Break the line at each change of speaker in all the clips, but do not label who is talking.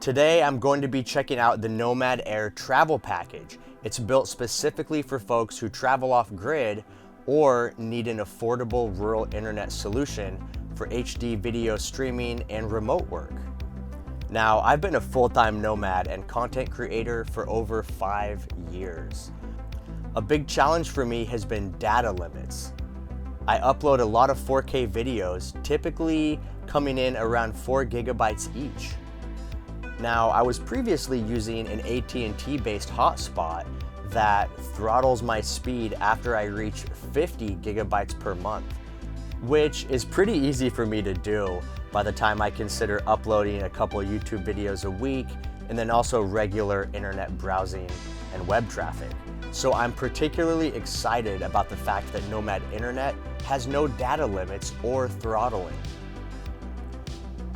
Today I'm going to be checking out the Nomad Air travel package. It's built specifically for folks who travel off-grid or need an affordable rural internet solution for HD video streaming and remote work. Now, I've been a full-time nomad and content creator for over 5 years. A big challenge for me has been data limits. I upload a lot of 4K videos, typically coming in around 4 gigabytes each. Now, I was previously using an AT&T based hotspot that throttles my speed after I reach 50 gigabytes per month, which is pretty easy for me to do by the time I consider uploading a couple YouTube videos a week and then also regular internet browsing and web traffic. So I'm particularly excited about the fact that Nomad Internet has no data limits or throttling.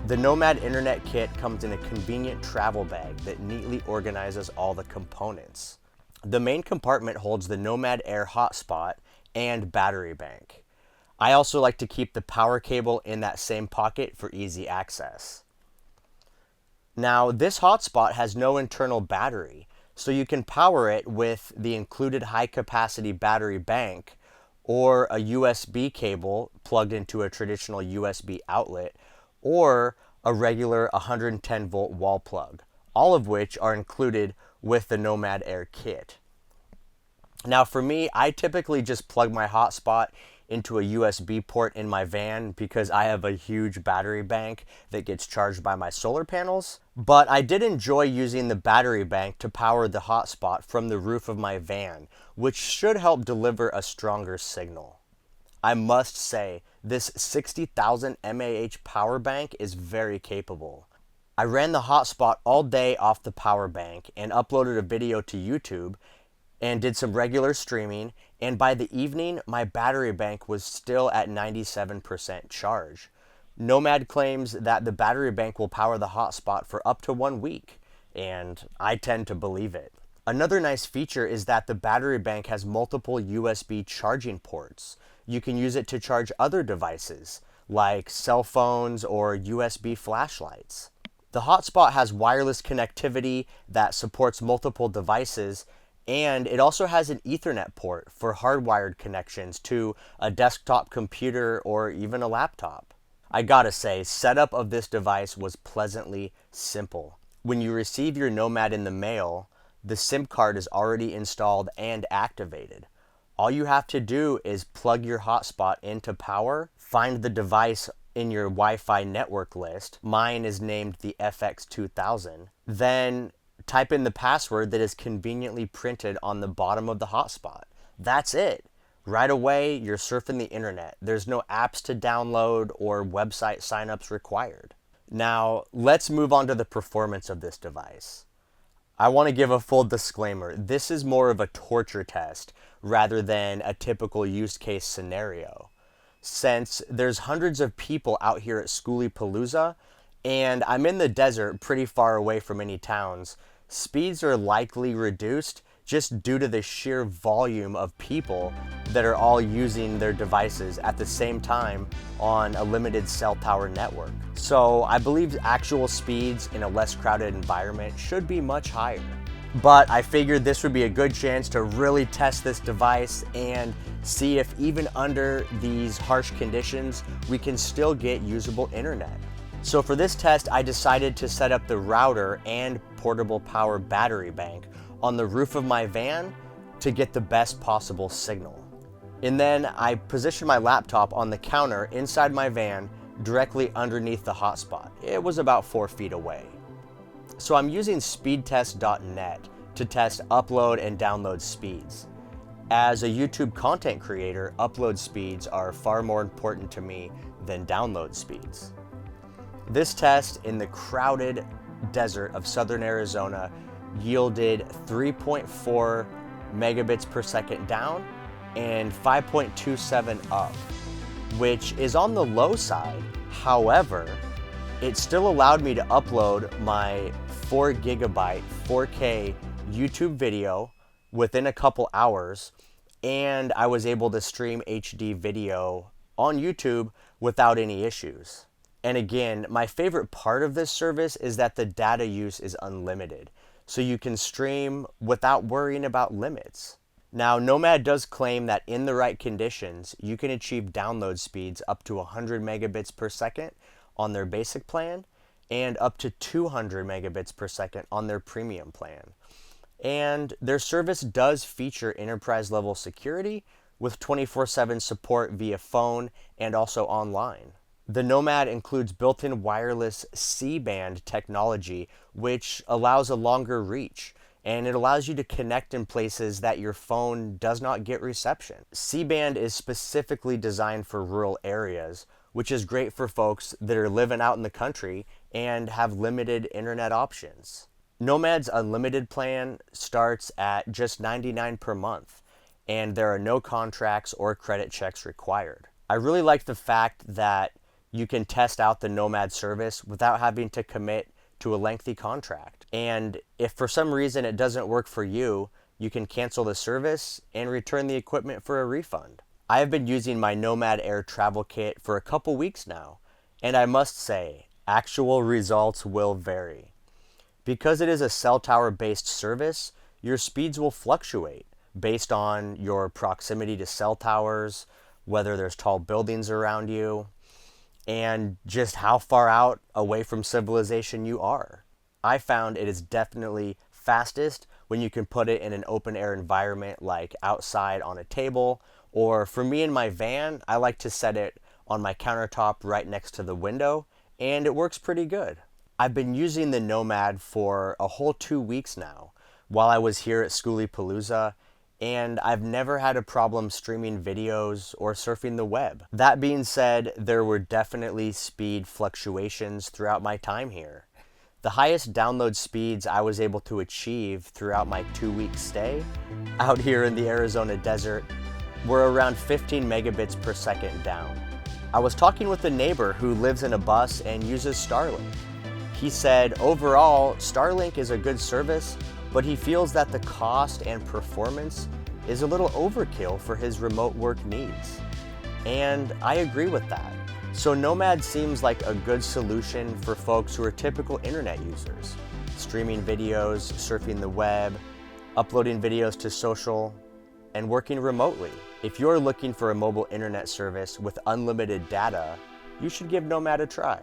The Nomad Internet kit comes in a convenient travel bag that neatly organizes all the components. The main compartment holds the Nomad Air hotspot and battery bank. I also like to keep the power cable in that same pocket for easy access. Now, this hotspot has no internal battery, so you can power it with the included high-capacity battery bank or a USB cable plugged into a traditional USB outlet, or a regular 110-volt wall plug, all of which are included with the Nomad Air kit. Now for me, I typically just plug my hotspot into a USB port in my van because I have a huge battery bank that gets charged by my solar panels. But I did enjoy using the battery bank to power the hotspot from the roof of my van, which should help deliver a stronger signal. I must say, this 60,000 mAh power bank is very capable. I ran the hotspot all day off the power bank and uploaded a video to YouTube and did some regular streaming, and by the evening, my battery bank was still at 97% charge. Nomad claims that the battery bank will power the hotspot for up to 1 week, and I tend to believe it. Another nice feature is that the battery bank has multiple USB charging ports. You can use it to charge other devices, like cell phones or USB flashlights. The hotspot has wireless connectivity that supports multiple devices, and it also has an Ethernet port for hardwired connections to a desktop computer or even a laptop. I gotta say, setup of this device was pleasantly simple. When you receive your Nomad in the mail, the SIM card is already installed and activated. All you have to do is plug your hotspot into power, find the device in your Wi-Fi network list. Mine is named the FX2000. Then type in the password that is conveniently printed on the bottom of the hotspot. That's it. Right away, you're surfing the internet. There's no apps to download or website signups required. Now, let's move on to the performance of this device. I want to give a full disclaimer. This is more of a torture test rather than a typical use case scenario. Since there's hundreds of people out here at Schoolypalooza, and I'm in the desert pretty far away from any towns, speeds are likely reduced just due to the sheer volume of people that are all using their devices at the same time on a limited cell tower network. So I believe actual speeds in a less crowded environment should be much higher. But I figured this would be a good chance to really test this device and see if even under these harsh conditions, we can still get usable internet. So for this test, I decided to set up the router and portable power battery bank on the roof of my van to get the best possible signal. And then I positioned my laptop on the counter inside my van directly underneath the hotspot. It was about 4 feet away. So I'm using speedtest.net to test upload and download speeds. As a YouTube content creator, upload speeds are far more important to me than download speeds. This test in the crowded desert of southern Arizona yielded 3.4 megabits per second down and 5.27 up, which is on the low side. However, it still allowed me to upload my 4 gigabyte 4K YouTube video within a couple hours, and I was able to stream HD video on YouTube without any issues. And again, my favorite part of this service is that the data use is unlimited, so you can stream without worrying about limits. Now, Nomad does claim that in the right conditions, you can achieve download speeds up to 100 megabits per second on their basic plan and up to 200 megabits per second on their premium plan. And their service does feature enterprise level security with 24/7 support via phone and also online. The Nomad includes built-in wireless C-band technology, which allows a longer reach, and it allows you to connect in places that your phone does not get reception. C-band is specifically designed for rural areas, which is great for folks that are living out in the country and have limited internet options. Nomad's unlimited plan starts at just $99 per month, and there are no contracts or credit checks required. I really like the fact that you can test out the Nomad service without having to commit to a lengthy contract. And if for some reason it doesn't work for you, you can cancel the service and return the equipment for a refund. I have been using my Nomad Air travel kit for a couple weeks now, and I must say, actual results will vary. Because it is a cell tower based service, your speeds will fluctuate based on your proximity to cell towers, whether there's tall buildings around you, and just how far out away from civilization you are. I found it is definitely fastest when you can put it in an open air environment like outside on a table, or for me in my van, I like to set it on my countertop right next to the window, and it works pretty good. I've been using the Nomad for a whole 2 weeks now while I was here at Schoolypalooza, and I've never had a problem streaming videos or surfing the web. That being said, there were definitely speed fluctuations throughout my time here. The highest download speeds I was able to achieve throughout my 2-week stay out here in the Arizona desert were around 15 megabits per second down. I was talking with a neighbor who lives in a bus and uses Starlink. He said overall, Starlink is a good service, but he feels that the cost and performance is a little overkill for his remote work needs. And I agree with that. So Nomad seems like a good solution for folks who are typical internet users, streaming videos, surfing the web, uploading videos to social, and working remotely. If you're looking for a mobile internet service with unlimited data, you should give Nomad a try.